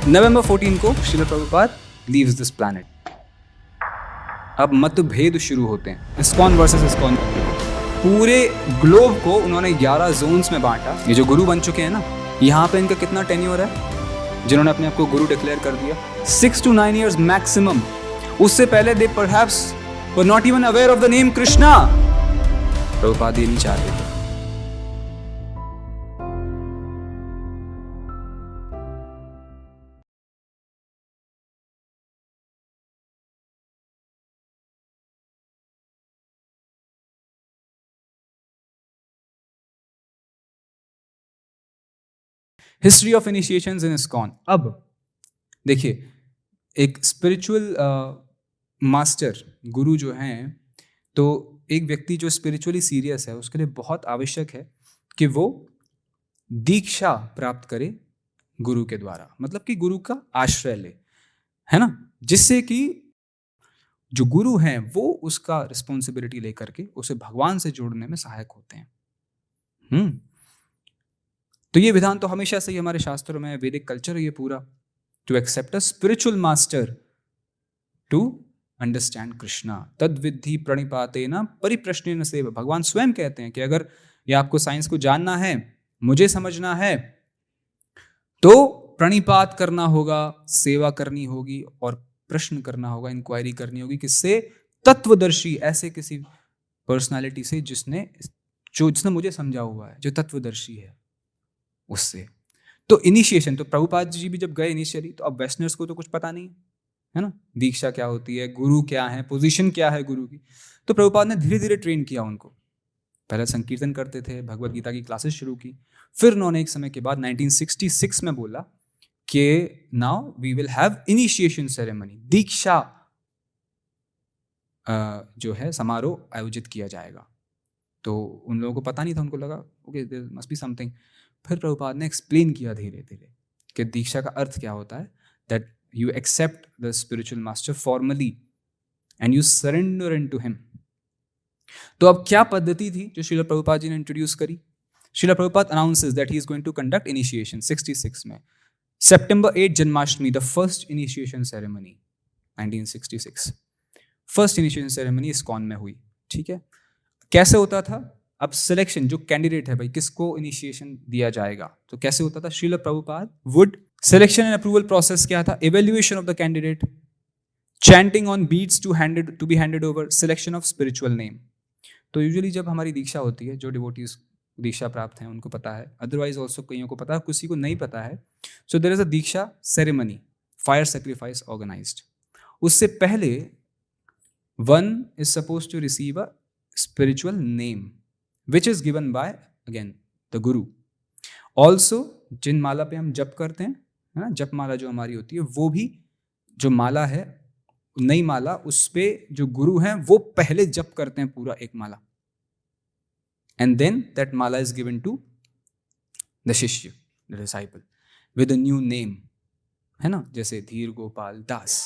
नवंबर 14 को Srila Prabhupada leaves this planet. अब मतभेद शुरू होते हैं, इस्कॉन वर्सेस इस्कॉन। पूरे ग्लोब को उन्होंने 11 जोन्स में बांटा। ये जो गुरु बन चुके हैं ना, यहाँ पे इनका कितना टेन्योर है जिन्होंने अपने आप को गुरु डिक्लेयर कर दिया? 6 to 9 years मैक्सिमम। उससे पहले they perhaps were not even aware of the name Krishna. Prabhupada ये नहीं चाहते थे। History of initiations in ISKCON. अब देखिए, एक स्पिरिचुअल मास्टर गुरु जो हैं, तो एक व्यक्ति जो स्पिरिचुअली सीरियस है उसके लिए बहुत आवश्यक है कि वो दीक्षा प्राप्त करे गुरु के द्वारा, मतलब कि गुरु का आश्रय ले, है ना, जिससे कि जो गुरु हैं वो उसका रिस्पॉन्सिबिलिटी लेकर के उसे भगवान से जोड़ने में सहायक होते हैं। तो ये विधान तो हमेशा से ही हमारे शास्त्रों में, वैदिक कल्चर है ये पूरा, to accept a spiritual master to understand Krishna तद विद्धि प्रणिपातेन परिप्रश्नेन सेवा। भगवान स्वयं कहते हैं कि अगर ये आपको साइंस को जानना है, मुझे समझना है, तो प्रणिपात करना होगा, सेवा करनी होगी और प्रश्न करना होगा, इंक्वायरी करनी होगी। किससे? तत्वदर्शी, ऐसे किसी पर्सनालिटी से जिसने मुझे समझा हुआ है, जो तत्वदर्शी है, उससे। तो इनिशिएशन, तो प्रभुपाद जी भी जब गए इनिशियली, तो अब वेस्टर्नर्स को तो कुछ पता नहीं है ना, दीक्षा क्या होती है, गुरु क्या है, पोजीशन क्या है गुरु की। तो प्रभुपाद ने धीरे धीरे ट्रेन किया उनको। पहले संकीर्तन करते थे, भगवत गीता की क्लासेस शुरू की, फिर उन्होंने एक समय के बाद 1966 में बोला कि now we will have initiation ceremony, दीक्षा जो है समारोह आयोजित किया जाएगा। तो उन लोगों को पता नहीं था, उनको लगा okay there must be something. फिर प्रभुपाद ने एक्सप्लेन किया धीरे धीरे कि दीक्षा का अर्थ क्या होता है, that you accept the spiritual master formally and you surrender into him. तो अब क्या पद्धति थी जो श्रील प्रभुपाद जी ने इंट्रोड्यूस करी? Srila Prabhupada announces that he is going to conduct initiation 66 में। September 8 Janmashtami, the first initiation ceremony 1966। First initiation ceremony ISKCON में हुई, ठीक है। कैसे होता था? अब सिलेक्शन, जो कैंडिडेट है भाई, किसको इनिशिएशन दिया जाएगा, तो कैसे होता था? Srila Prabhupada would selection and approval process क्या था? Evaluation of the candidate, chanting on beads to be handed over, selection of spiritual name. तो यूजुअली जब हमारी दीक्षा होती है, जो डिवोटीज दीक्षा प्राप्त हैं उनको पता है, अदरवाइज ऑल्सो कईयों को पता है, किसी को नहीं पता है। So there is a diksha ceremony, fire sacrifice organized. उससे पहले one is suppose to receive a spiritual name which is given by again the guru. Also जिन माला पे हम जप करते हैं, है ना, जप माला जो हमारी होती है, वो भी जो माला है, नई माला, उस पे जो गुरु हैं वो पहले जप करते हैं पूरा एक माला, and then that mala is given to the shishya, the disciple, with a new name, है ना, जैसे धीर गोपाल दास,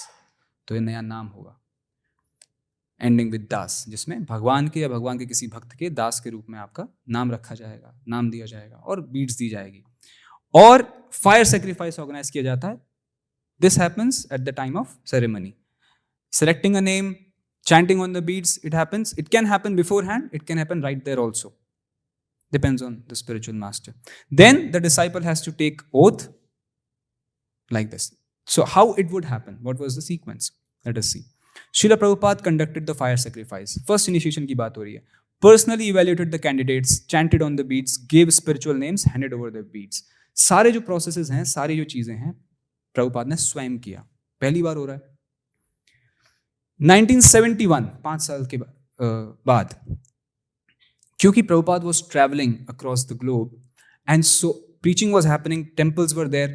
तो ये नया नाम होगा, एंडिंग विद दास, जिसमें भगवान के या भगवान के किसी भक्त के दास के रूप में आपका नाम रखा जाएगा, नाम दिया जाएगा और बीट्स दी जाएगी। और फायर सेक्रीफाइस ऑर्गेनाइज किया जाता है। This happens at the time of ceremony. Selecting a name, chanting on the beads, it happens, it can happen beforehand, it can happen right there also, depends on the spiritual master. Then the disciple has to take oath like this. So how it would happen? What was the sequence? Let us see. Srila Prabhupada conducted the fire sacrifice. First initiation की बात हो रही है. Personally evaluated the candidates, chanted on the beads, gave spiritual names, handed over the beads. सारे जो processes हैं, सारी जो चीजें हैं, प्रभुपाद ने स्वयं किया। पहली बार हो रहा है 1971, 5 साल के बाद, क्योंकि Prabhupada was traveling across the globe and so preaching was happening, temples were there,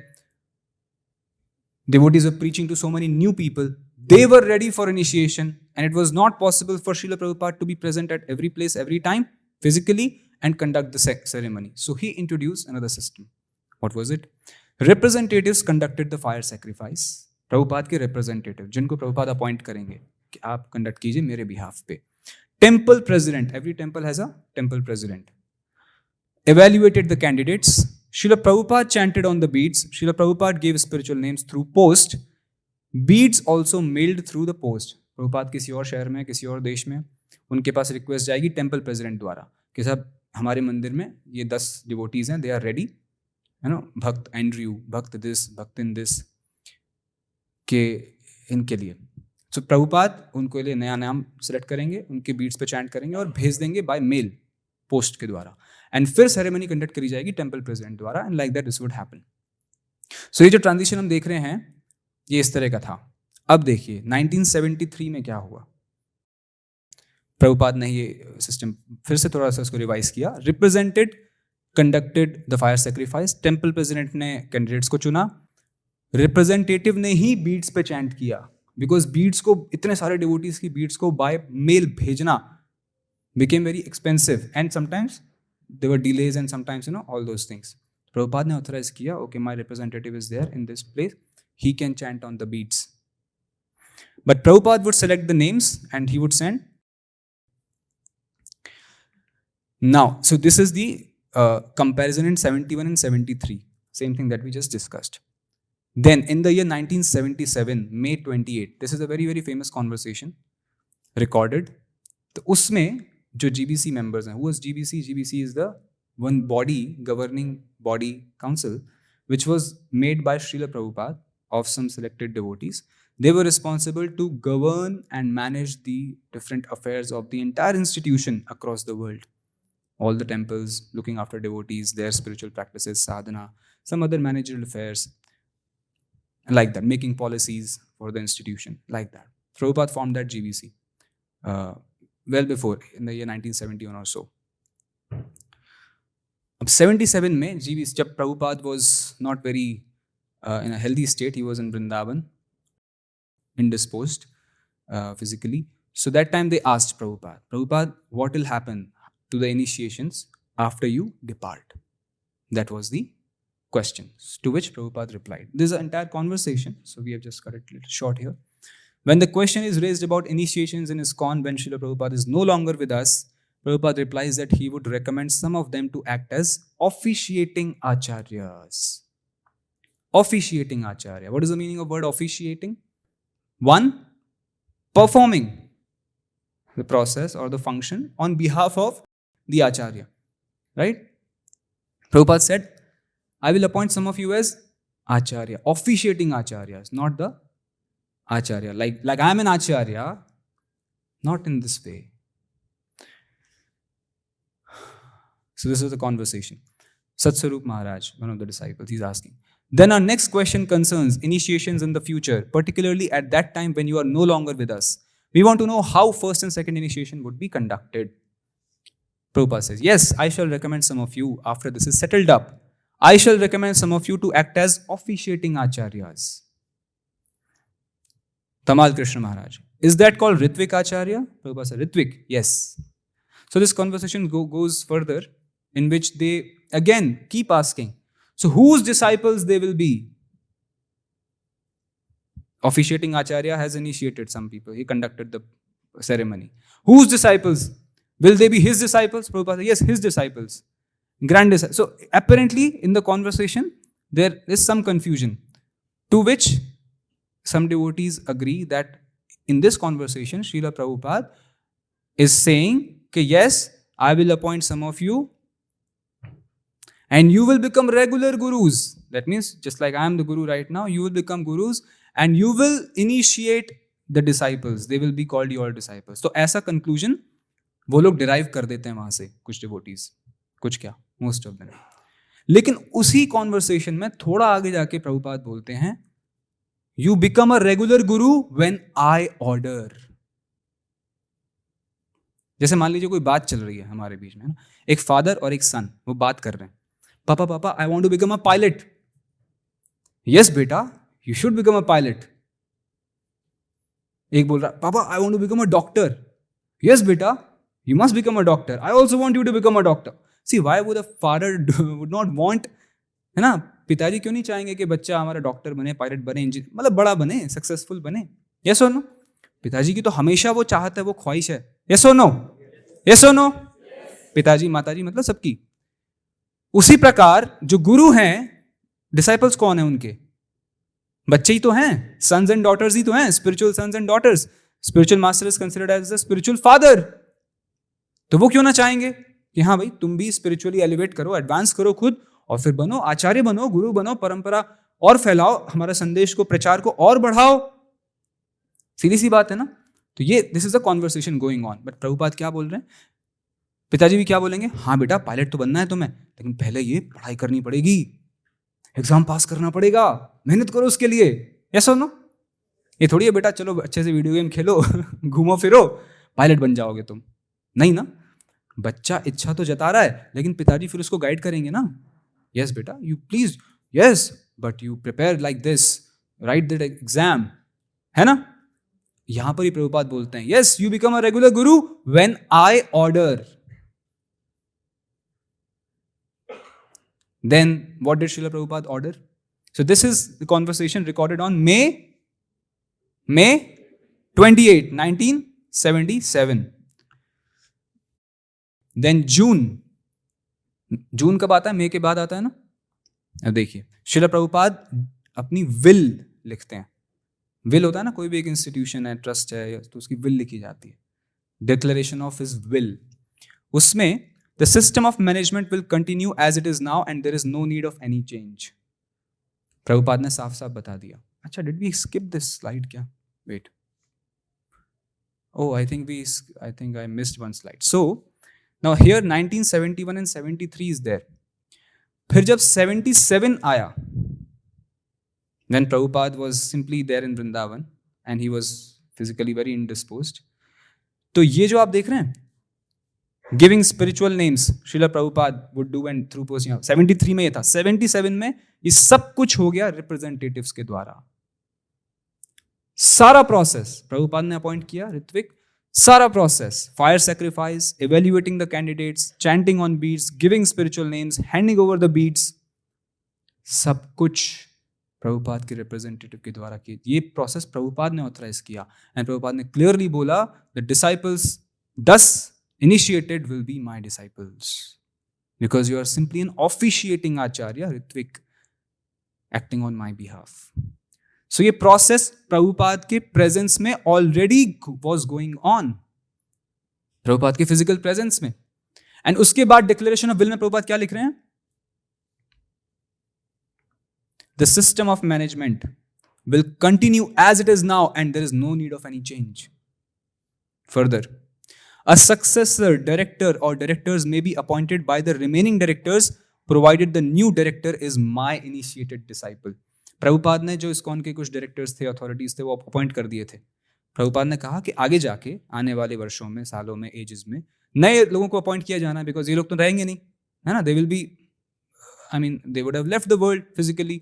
devotees were preaching to so many new people, they were ready for initiation, and it was not possible for Srila Prabhupada to be present at every place, every time, physically, and conduct the ceremony. So he introduced another system. What was it? Representatives conducted the fire sacrifice. Prabhupada के representative, जिनको Prabhupada appoint करेंगे कि आप conduct कीजिए मेरे behalf पे. Temple president, every temple has a temple president. Evaluated the candidates, Srila Prabhupada chanted on the beads. Srila Prabhupada gave spiritual names through post. Beads also mailed through the post. Prabhupada किसी और शहर में, किसी और देश में, उनके पास रिक्वेस्ट जाएगी टेम्पल प्रेसिडेंट द्वारा कि साहब हमारे मंदिर में ये 10 डिवोटीज हैं, दे आर रेडी, है ना, भक्त एंड्रयू, भक्त दिस, भक्त इन दिस, के इनके लिए. तो प्रभुपाद उनको लिए नया नाम सेलेक्ट करेंगे, उनके बीट्स पे चैंट करेंगे और भेज देंगे बाय मेल, पोस्ट के द्वारा. एंड फिर सेरेमनी कंडक्ट करी जाएगी टेम्पल प्रेसिडेंट द्वारा. And like that this would happen. So ये जो ट्रांजिशन हम देख रहे हैं ये इस तरह का था. अब देखिए 1973 में क्या हुआ. प्रभुपाद ने ये सिस्टम फिर से थोड़ा सा इसको रिवाइज किया. Represented conducted the fire sacrifice. Temple president ने कैंडिडेट्स को चुना, रिप्रेजेंटेटिव ने ही बीट्स पे चैंट किया, बिकॉज बीट्स को, इतने सारे डिवोटीज की बीट्स को बाय मेल भेजना became very expensive and sometimes there were delays and sometimes all those things. Prabhupada ने ऑथराइज किया, okay my representative is there in this place, he can chant on the beats. But Prabhupada would select the names and he would send. Now, so this is the comparison in 71 and 73, same thing that we just discussed. Then in the year 1977, May 28, this is a very, very famous conversation recorded. तो उसमें जो GBC members हैं, who was GBC? GBC is the one body, governing body council, which was made by Srila Prabhupada of some selected devotees. They were responsible to govern and manage the different affairs of the entire institution across the world. All the temples, looking after devotees, their spiritual practices, sadhana, some other managerial affairs, like that, making policies for the institution, like that. Prabhupada formed that GBC well before, in the year 1971 or so. अब 77 में GBC, जब Prabhupada was not very in a healthy state, he was in Vrindavan, indisposed physically. So that time they asked Prabhupada, what will happen to the initiations after you depart? That was the question. To which Prabhupada replied. This is an entire conversation, so we have just cut it a little short here. When the question is raised about initiations in ISKCON when Srila Prabhupada is no longer with us, Prabhupada replies that he would recommend some of them to act as officiating acharyas. Officiating acharya. What is the meaning of word officiating? One, performing the process or the function on behalf of the acharya. Right? Prabhupada said, I will appoint some of you as acharya, officiating acharyas, not the acharya. Like I am an acharya, not in this way. So this is the conversation. Satsarup Maharaj, one of the disciples, he's asking. Then our next question concerns initiations in the future, particularly at that time when you are no longer with us. We want to know how first and second initiation would be conducted. Prabhupada says, yes, I shall recommend some of you after this is settled up. I shall recommend some of you to act as officiating acharyas. Tamal Krishna Maharaj. Is that called Ritvik Acharya? Prabhupada said, Ritvik, yes. So this conversation goes further, in which they again keep asking, so whose disciples they will be? Officiating Acharya has initiated some people. He conducted the ceremony. Whose disciples? Will they be his disciples? Prabhupada said, yes, his disciples. Grand disciples. So apparently in the conversation, there is some confusion. To which some devotees agree that in this conversation, Srila Prabhupada is saying, okay, yes, I will appoint some of you and you will become regular gurus. That means just like I am the guru right now, you will become gurus and you will initiate the disciples. They will be called your disciples. तो ऐसा conclusion वो लोग derive कर देते हैं वहाँ से, कुछ devotees, कुछ क्या, most of them. लेकिन उसी conversation में थोड़ा आगे जाके प्रभुपाद बोलते हैं, you become a regular guru when I order. जैसे मान लीजिए कोई बात चल रही है हमारे बीच में ना, एक फादर और एक सन वो बात कर रहे हैं, पापा I want to become a pilot. Yes बेटा, you should become a pilot. एक बोल रहा पापा I want to become a doctor. Yes बेटा, you must become a doctor. I also want you to become a doctor. See why would a father would not want, है ना, पिताजी क्यों नहीं चाहेंगे कि बच्चा हमारा डॉक्टर बने, पायलट बने, इंजीनियर, मतलब बड़ा बने, सक्सेसफुल बने. यस और नो? पिताजी की तो हमेशा वो चाहत है, वो ख्वाहिश है. यस और नो? यस और नो? पिताजी माताजी मतलब सबकी. उसी प्रकार जो गुरु हैं, डिसाइपल्स कौन है उनके? बच्चे ही तो हैं, सन्स एंड डॉटर्स ही तो हैं, spiritual sons and daughters. Spiritual master is considered as the spiritual father. तो वो क्यों ना चाहेंगे कि हाँ भाई तुम भी स्पिरिचुअली एलिवेट करो, एडवांस करो खुद, और फिर बनो आचार्य, बनो गुरु, बनो परंपरा और फैलाओ, हमारा संदेश को, प्रचार को और बढ़ाओ. सीधी सी बात है ना. तो ये this is a conversation going on. But Prabhupada क्या बोल रहे हैं? पिताजी भी क्या बोलेंगे? हाँ बेटा पायलट तो बनना है तुम्हें, लेकिन पहले ये पढ़ाई करनी पड़ेगी, एग्जाम पास करना पड़ेगा, मेहनत करो उसके लिए. यस और नो? ये थोड़ी है बेटा चलो अच्छे से वीडियो गेम खेलो घूमो फिरो पायलट बन जाओगे तुम. नहीं ना. बच्चा इच्छा तो जता रहा है, लेकिन पिताजी फिर उसको गाइड करेंगे ना. यस बेटा you please, yes but you prepare like this, write that exam, है ना. यहां पर ही प्रभुपाद बोलते हैं yes you become a regular guru when I order. Then what did Srila Prabhupada order? So this is the conversation recorded on May 28, 1977. Then जून कब आता है? मई के बाद आता है ना. अब देखिए श्रीला प्रभुपाद अपनी विल लिखते हैं. विल होता है ना, कोई भी एक इंस्टीट्यूशन है, ट्रस्ट है, तो उसकी विल लिखी जाती है, डिक्लेरेशन ऑफ हिज विल. उसमें the system of management will continue as it is now and there is no need of any change. Prabhupada ने साफ साफ बता दिया. अच्छा, did we skip this slide क्या? Wait. Oh, I think I missed one slide. So now here 1971 and 73 is there. फिर जब 77 आया, when Prabhupada was simply there in Vrindavan and he was physically very indisposed, तो ये जो आप देख रहे हैं giving spiritual names Srila Prabhupada would do and through post, 73 में ये था. 77 में ये सब कुछ हो गया रिप्रेजेंटेटिव्स के द्वारा. सारा प्रोसेस प्रभुपाद ने अपॉइंट किया, ऋत्विक, सारा process, fire sacrifice, evaluating the candidates, chanting on beads, giving spiritual names, handing over the beads, सब कुछ प्रभुपाद के रिप्रेजेंटेटिव के द्वारा किया. ये प्रोसेस प्रभुपाद ने ऑथराइज किया. एंड प्रभुपाद ने क्लियरली बोला the disciples 10 initiated will be my disciples because you are simply an officiating acharya, Ritvik, acting on my behalf. So ये process प्रभुपाद के presence में already was going on, Prabhupada के physical presence में. and उसके बाद declaration of will में प्रभुपाद क्या लिख रहे हैं? The system of management will continue as it is now and there is no need of any change. Further, a successor director or directors may be appointed by the remaining directors provided the new director is my initiated disciple. Prabhupada ने जो ISKCON के कुछ directors थे, authorities थे, वो appoint कर दिए थे. प्रभुपाद ने कहा कि आगे जाके आने वाले वर्षों में, सालों में, एजेस में नए लोगों को अपॉइंट किया जाना, बिकॉज ये लोग तो रहेंगे नहीं, है ना. They will be, I mean they would have left the world physically,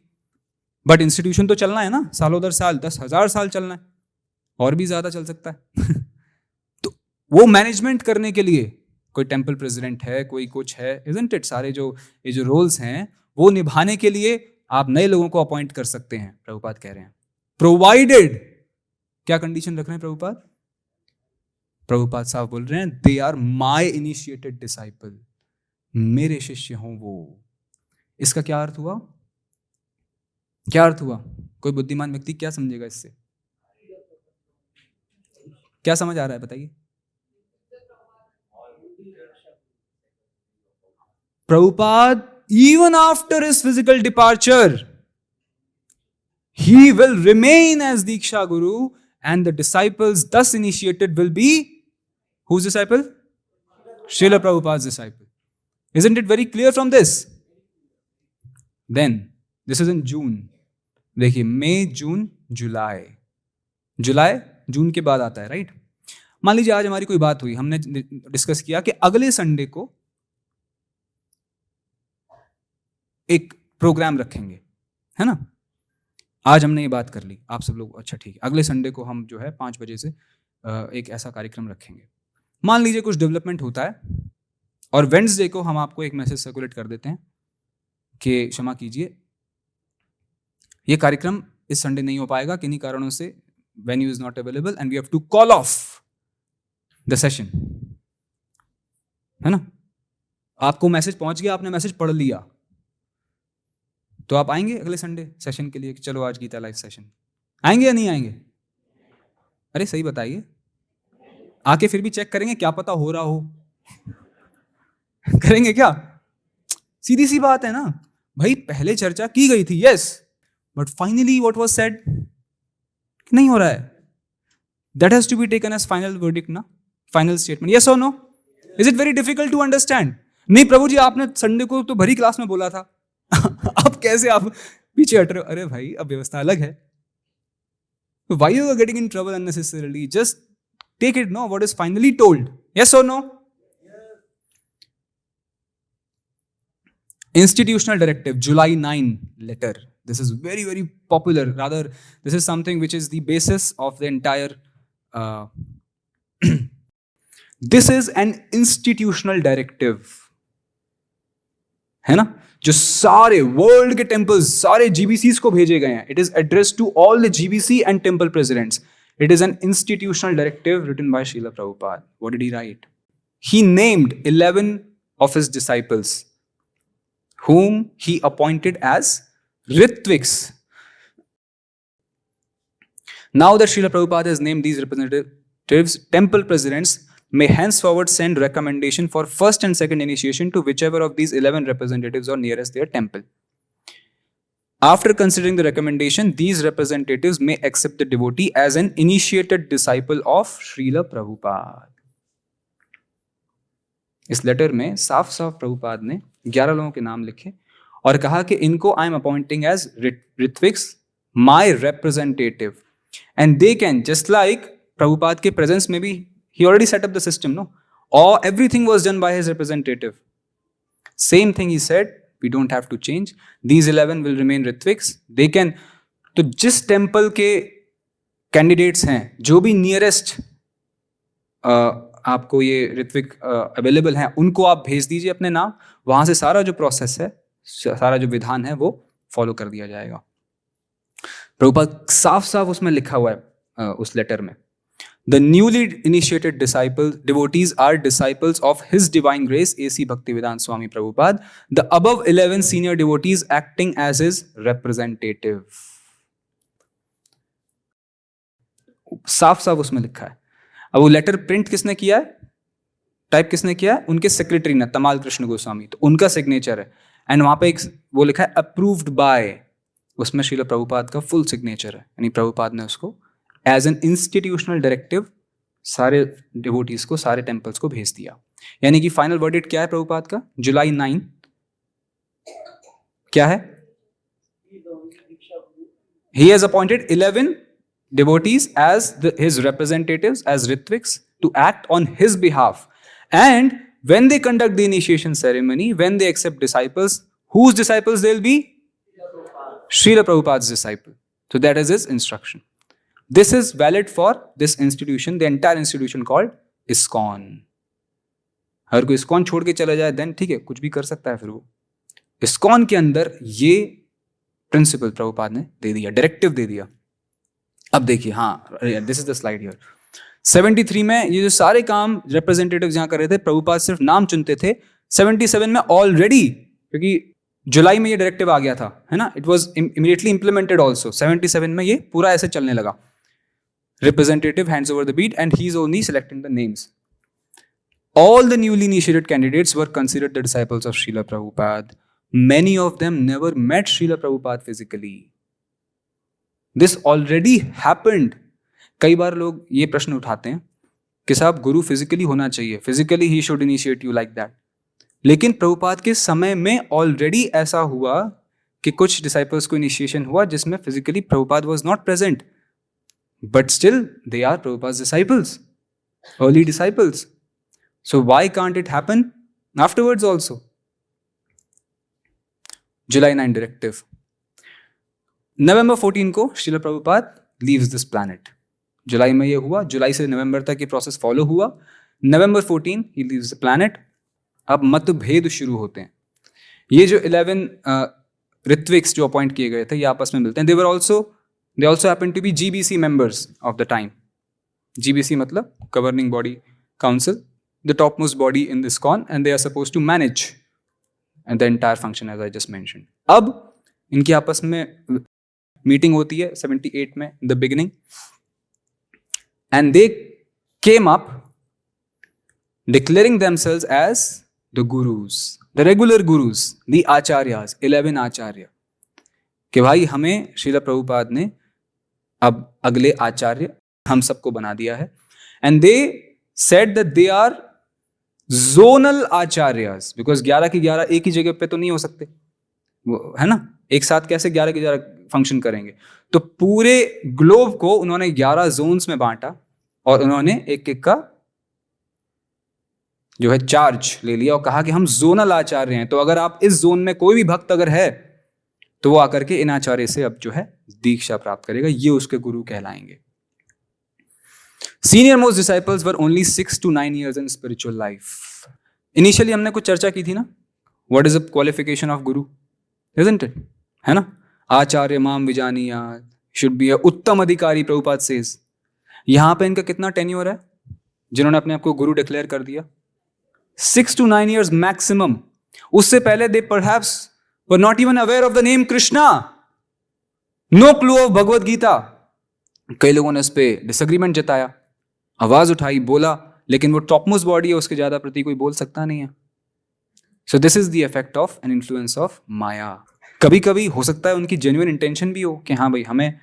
but institution तो चलना है ना, सालों दर साल, 10,000 साल चलना है, और भी ज्यादा चल सकता है. वो मैनेजमेंट करने के लिए कोई टेम्पल प्रेसिडेंट है, कोई कुछ है, इजंट इट, सारे ये जो रोल्स हैं वो निभाने के लिए आप नए लोगों को अपॉइंट कर सकते हैं, प्रभुपाद कह रहे हैं. प्रोवाइडेड, क्या कंडीशन रख रहे हैं प्रभुपाद? प्रभुपाद साहब बोल रहे हैं they are my initiated disciple, मेरे शिष्य हों वो. इसका क्या अर्थ हुआ? क्या अर्थ हुआ? कोई बुद्धिमान व्यक्ति क्या समझेगा इससे? क्या समझ आ रहा है बताइए? Prabhupada, even after his physical departure, he will remain as Diksha Guru, and the disciples thus initiated will be whose disciple? Srila Prabhupada's disciple. Isn't it very clear from this? Then, this is in June. देखिए मई, जून, जुलाई. जुलाई जून के बाद आता है, right? मान लीजिए आज हमारी कोई बात हुई, हमने डिस्कस किया कि अगले संडे को एक प्रोग्राम रखेंगे, है ना. आज हमने ये बात कर ली, आप सब लोग अच्छा ठीक है, अगले संडे को हम जो है 5 बजे से एक ऐसा कार्यक्रम रखेंगे. मान लीजिए कुछ डेवलपमेंट होता है और वेडनेसडे को हम आपको एक मैसेज सर्कुलेट कर देते हैं कि क्षमा कीजिए, ये कार्यक्रम इस संडे नहीं हो पाएगा किन्हीं कारणों से, venue is not available and we have to call off the session, है ना. आपको मैसेज पहुंच गया, आपने मैसेज पढ़ लिया, तो आप आएंगे अगले संडे सेशन के लिए कि चलो आज गीता लाइव सेशन? आएंगे या नहीं आएंगे? अरे सही बताइए, आके फिर भी चेक करेंगे, क्या पता हो रहा हो। करेंगे क्या? सीधी सी बात है ना भाई, पहले चर्चा की गई थी, yes, but finally what was said नहीं हो रहा है, that has to be taken as final verdict ना, फाइनल स्टेटमेंट, यस और no? Is it very difficult to understand? नहीं प्रभु जी, आपने संडे को तो भरी क्लास में बोला था। अब कैसे आप पीछे हट रहे हो? अरे भाई, अब व्यवस्था अलग है। Why you are getting in trouble unnecessarily? Just take it, no, what is finally told, yes or no? Institutional directive, July 9 letter. This is very, very popular. Rather, this is something which is the basis of the entire this is an institutional directive, है ना, जो सारे world के temples, सारे जीबीसीज को भेजे गए हैं. It is address to all the GBC and temple presidents. It is an institutional directive written by Srila Prabhupada. What did he write? He named 11 of his disciples, whom he appointed as Ritviks. Now that Srila Prabhupada has named these representatives, temple presidents may henceforward send recommendation for first and second initiation to whichever of these 11 representatives are nearest their temple. After considering the recommendation, these representatives may accept the devotee as an initiated disciple of Srila Prabhupada. इस letter में साफ साफ प्रभुपाद ने 11 लोगों के नाम लिखे और कहा कि इनको I am appointing as ritviks, my representative, and they can, just like Prabhupada के प्रेजेंस में भी he already set up the system, no, or everything was done by his representative. Same thing he said, we don't have to change, these 11 will remain Ritviks. They can, तो जिस temple के candidates हैं, जो भी nearest आपको ये Ritwik available हैं, उनको आप भेज दीजिए अपने नाम, वहां से सारा जो प्रोसेस है, सारा जो विधान है वो फॉलो कर दिया जाएगा. प्रभुपाद साफ साफ उसमें लिखा हुआ है उस लेटर में, The newly initiated devotees are disciples of His Divine Grace, A.C. Bhaktivedanta Swami Prabhupada, the above 11 senior devotees acting as His representative. साफ साफ उसमें लिखा है. अब वो लेटर प्रिंट किसने किया है, टाइप किसने किया है? उनके सेक्रेटरी ने, तमाल कृष्ण गोस्वामी, तो उनका सिग्नेचर है. एंड वहां पे एक वो लिखा है अप्रूव्ड बाय, उसमें श्रील प्रभुपाद का फुल सिग्नेचर है, यानी प्रभुपाद ने उसको एज एन इंस्टीट्यूशनल डायरेक्टिव सारे डिवोटीज को, सारे टेम्पल्स को भेज दिया. यानी कि फाइनल वर्डिक्ट क्या है प्रभुपाद का? जुलाई 9 क्या है? He has appointed 11 devotees as his representatives, as Ritviks, to act on his behalf. And when they conduct the initiation ceremony, when they accept disciples, whose disciples they'll be? Srila Prabhupada's disciple. So that is his instruction. This is valid for this institution, the entire institution called ISKCON. अगर कोई ISKCON छोड़ के चला जाए then ठीक है, कुछ भी कर सकता है फिर वो. ISKCON के अंदर ये प्रिंसिपल प्रभुपाद ने दे दिया, डायरेक्टिव दे दिया. अब देखिए, हाँ, this is the slide here. 73 में ये जो सारे काम रिप्रेजेंटेटिव्स यहाँ कर रहे थे, प्रभुपाद सिर्फ नाम चुनते थे. 77 में ऑलरेडी, क्योंकि जुलाई में ये डायरेक्टिव आ गया था, है ना, it was immediately implemented also. 77 में ये पूरा ऐसे चलने लगा. Representative hands over the bead and he's only selecting the names. All the newly initiated candidates were considered the disciples of Srila Prabhupada. Many of them never met Srila Prabhupada physically. This already happened. कई बार लोग ये प्रश्न उठाते हैं कि साहब गुरु physically होना चाहिए, physically he should initiate you like that. लेकिन प्रभुपाद के समय में ऑलरेडी ऐसा हुआ कि कुछ डिसाइपल्स को इनिशिएशन हुआ जिसमें physically Prabhupada was not present. But still, they are Prabhupada's disciples, early disciples. So why can't it happen afterwards also? July 9 directive. November 14 को Srila Prabhupada leaves this planet. जुलाई में ये हुआ, जुलाई से नवंबर तक ये प्रोसेस फॉलो हुआ. November 14 he leaves the planet. अब मतभेद शुरू होते हैं. ये जो 11 ऋत्विक्स जो अपॉइंट किए गए थे, ये आपस में मिलते हैं. They also happen to be GBC members of the time. GBC मतलब Governing Body Council. the topmost body in this ISKCON and they are supposed to manage and the entire function as I just mentioned. अब इनकी आपस में meeting होती है 78 में in the beginning and they came up declaring themselves as the gurus, the regular gurus, the acharyas, 11 आचार्य, कि भाई हमें श्रील प्रभुपाद ने अब अगले आचार्य हम सबको बना दिया है. And they said that they are zonal acharyas, because 11 की 11 एक ही जगह पे तो नहीं हो सकते, वो है ना, एक साथ कैसे 11 की 11 फंक्शन करेंगे. तो पूरे ग्लोब को उन्होंने 11 जोन्स में बांटा और उन्होंने एक एक का जो है चार्ज ले लिया और कहा कि हम जोनल आचार्य हैं. तो अगर आप इस जोन में कोई भी भक्त अगर है तो वो आकर के इन आचार्य से अब जो है दीक्षा प्राप्त करेगा, ये उसके गुरु कहलाएंगे. Senior most disciples were only 6 to 9 years in spiritual life. Initially हमने कुछ चर्चा की थी ना, what is the qualification of guru, isn't it? है ना, आचार्य माम विजानीया should be a उत्तम अधिकारी, प्रभुपाद says. यहाँ पे इनका कितना टेन्योर है जिन्होंने अपने आप को गुरु डिक्लेयर कर दिया? 6 to 9 years maximum. उससे पहले they perhaps were not even aware of the name Krishna. No clue of Bhagavad Gita. कई लोगों ने इस पे डिसएग्रीमेंट जताया, आवाज उठाई, बोला, लेकिन वो टॉपमोस्ट बॉडी है, उसके ज्यादा प्रति कोई बोल सकता नहीं है. So this is the effect of an influence of maya. कभी कभी हो सकता है उनकी जेन्युइन इंटेंशन भी हो कि हाँ भाई हमें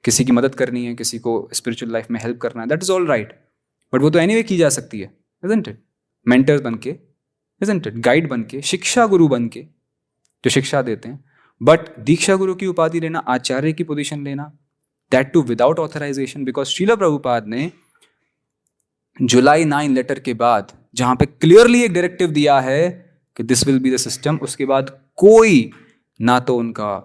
किसी की मदद करनी है, किसी को स्पिरिचुअल लाइफ में हेल्प करना है, that is all right, but वो तो एनीवे की जा सकती है, इजंट इट? मेंटर्स बन के, इजंट इट, गाइड बन के, शिक्षा गुरु बन के जो शिक्षा देते हैं. बट दीक्षा गुरु की उपाधि लेना, आचार्य की पोजीशन लेना, that too without authorization, because Srila Prabhupada ने जुलाई 9 लेटर के बाद जहां पे क्लियरली एक डायरेक्टिव दिया है कि this will be the system, उसके बाद कोई ना तो उनका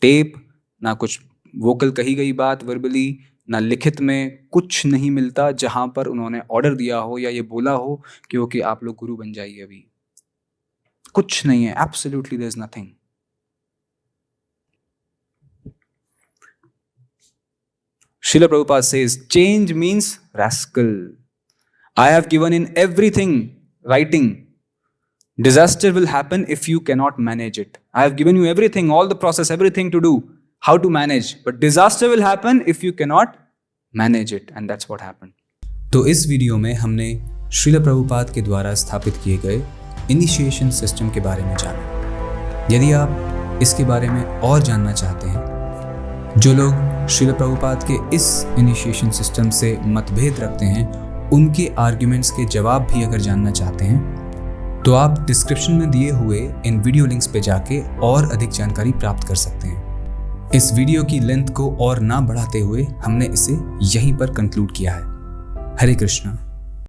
टेप, ना कुछ वोकल कही गई बात वर्बली, ना लिखित में कुछ नहीं मिलता जहां पर उन्होंने ऑर्डर दिया हो या ये बोला हो कि ओके आप लोग गुरु बन जाइए. अभी कुछ नहीं है, absolutely there is nothing. Srila Prabhupada says, change means rascal. I have given in everything writing. Disaster will happen if you cannot manage it. I have given you everything, all the process, everything to do, how to manage. But disaster will happen if you cannot manage it. And that's what happened. तो इस video में हमने श्रील प्रभुपाद के द्वारा स्थापित किए गए initiation system के बारे में जाना. यदि आप इसके बारे में और जानना चाहते हैं, जो लोग श्रील प्रभुपाद के इस इनिशिएशन सिस्टम से मतभेद रखते हैं, उनके आर्ग्यूमेंट्स के जवाब भी अगर जानना चाहते हैं, तो आप डिस्क्रिप्शन में दिए हुए इन वीडियो लिंक्स पे जाके और अधिक जानकारी प्राप्त कर सकते हैं. इस वीडियो की लेंथ को और ना बढ़ाते हुए हमने इसे यहीं पर कंक्लूड किया है. हरे कृष्णा.